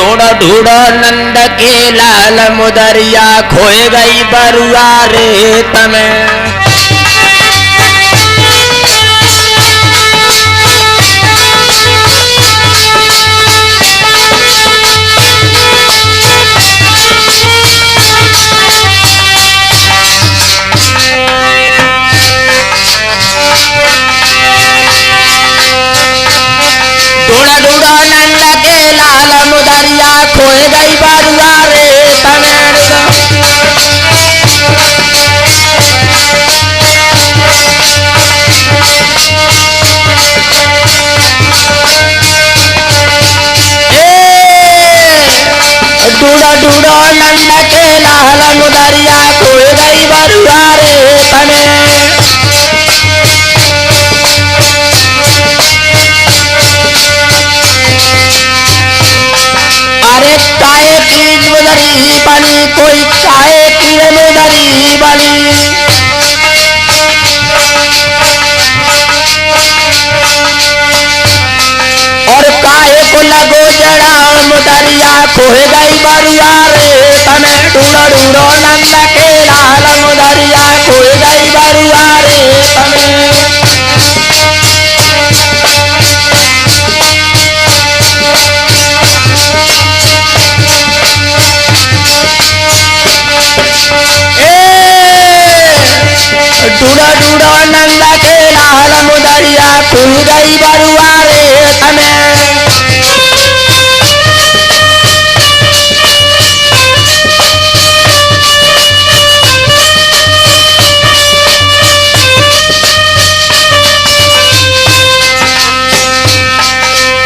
ढूंढो ढूंढो नंद के लाल मुदरिया खोए गई बरुआ रेत में। ढूंढो ढूंढो नंद के लाल मुदरिया खोए गई बरुआ रेत में। ढूंढो ढूंढो नंद के लाल मुदरिया खोए गई बरुआ रेत में। अरे काहे की मुदरी बनी कोई काहे की मुदरी बनी। और काहे को लगो जड़ा मुदरिया खोए गई बरुआ रेत में। ढूंढो ढूंढो नंद के लाल मुदरिया खोए गई बरुआ रेत में। ढूंढो ढूंढो नंद के लाल मुदरिया खोई गई बरुआ रेत में।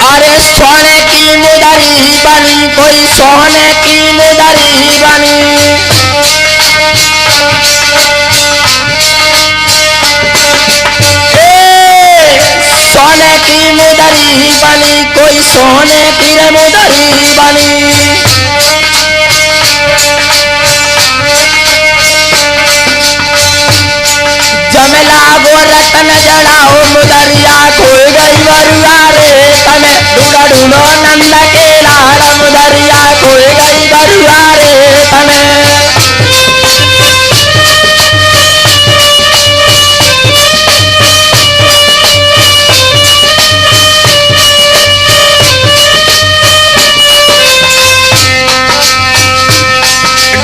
अरे सोने की मुदरी बनी कोई सोने की मुदरी बनी। सोने की मुदरी बनी कोई सोने की मुदरी बनी। जमला गो रतन जड़ाओ मुदरिया खोए गई बरुआ रेत में। ढूंढो ढूंढो नंद के लाल मुदरिया खोए गई बरुआ रेत में।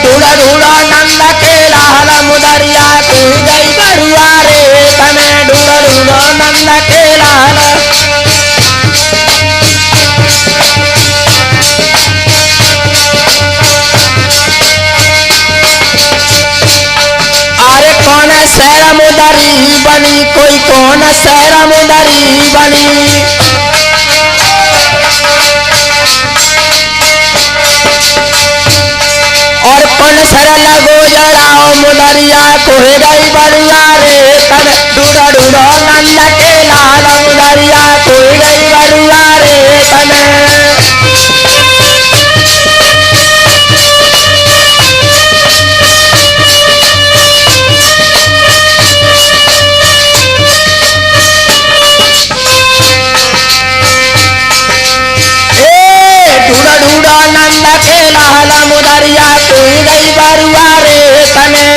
ढूंढो ढूंढो नंद के लाल मुदरिया खोई गई बरुआ रेत में। ढूंढो ढूंढो नंद के लाल। अरे कौन शहर मुदरी बनी कोई कौन शहर मुदरी बनी। और कौन सर लगो जड़ाओ मुदरिया खोए गई बरुआ रेत में। ढूंढो ढूंढो नंद के लाल मुदरिया खोए गई बरुआ रेत में। ढूंढो ढूंढो नंद के लाल मुदरिया खोई गई बरुआ रेत में।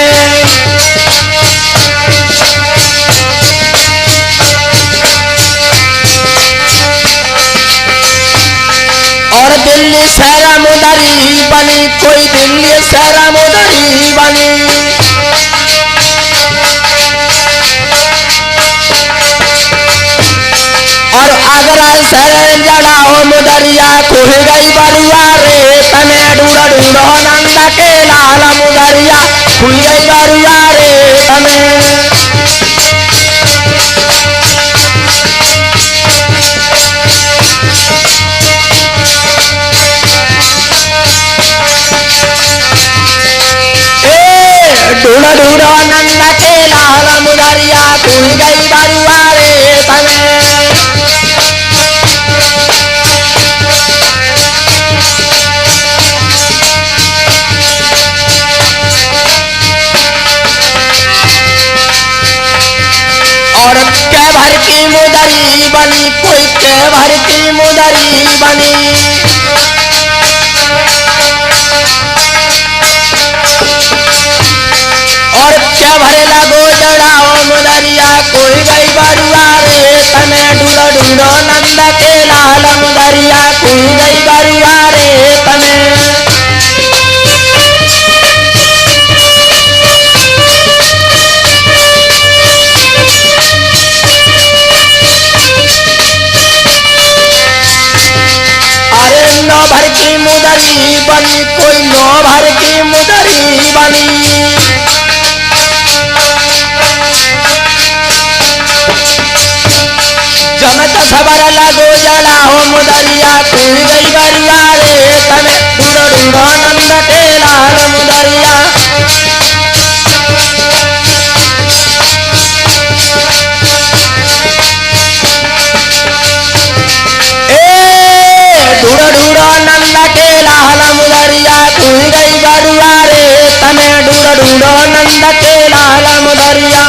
और दिल्ली शहर मुदरी बनी कोई दिल्ली शहर मुदरी बनी। और आगरा शहर जड़ाओ मुदरिया खोए गई बरुआ रेत में। ढूंढो ढूंढो नंद के लाल मुदरिया खोई गई बरुआ रेत में। ढूंढो ढूंढो नंद के लाल मुदरिया खोई गई बरुआ रेत में। और के भर की मुदरी बनी कोई के भर की मुदरी बनी। खुल गई बरुआ रे तने। अरे नौ भर की मुदरी बनी, कोई नौ भर की मुदरी बनी। जमत खबर लगो जला हो मुदरिया खुल गई बरुआ रे तने। ढूंढो ढूंढो नंद के लाल मुदरिया। ढूंढो ढूंढो नंद के लाल मुदरिया खुल गई बरुआ रे तने। ढूंढो ढूंढो नंद के लाल मुदरिया।